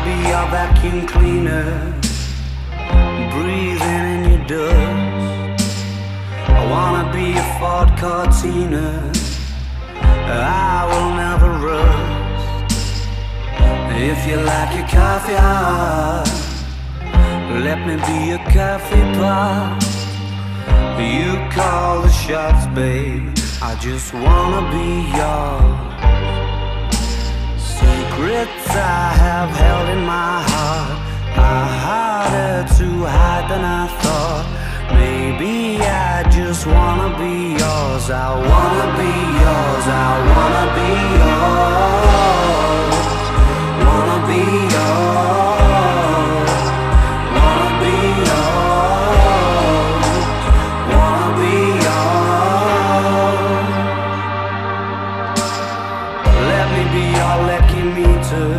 be your vacuum cleaner, breathing in your dust. I wanna be a Ford Cortina, I will never rust. If you like your coffee hot, let me be a coffee pot. You call the shots, babe, I just wanna be yours. Secrets I have held in my heart are harder to hide than I thought. Maybe I just wanna be yours. I wanna be yours. I wanna be yours. Wanna be yours. Wanna be yours. Wanna be yours. Let me be your lucky meter,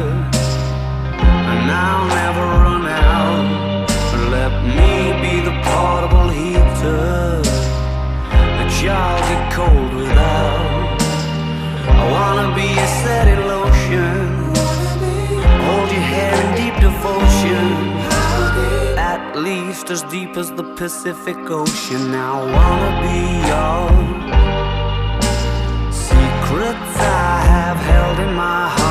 and I'll never run out. Let me be the portable heater that y'all get cold without. I wanna be a setting lotion, hold your hand in deep devotion, at least as deep as the Pacific Ocean. I wanna be yours. Secrets I have held in my heart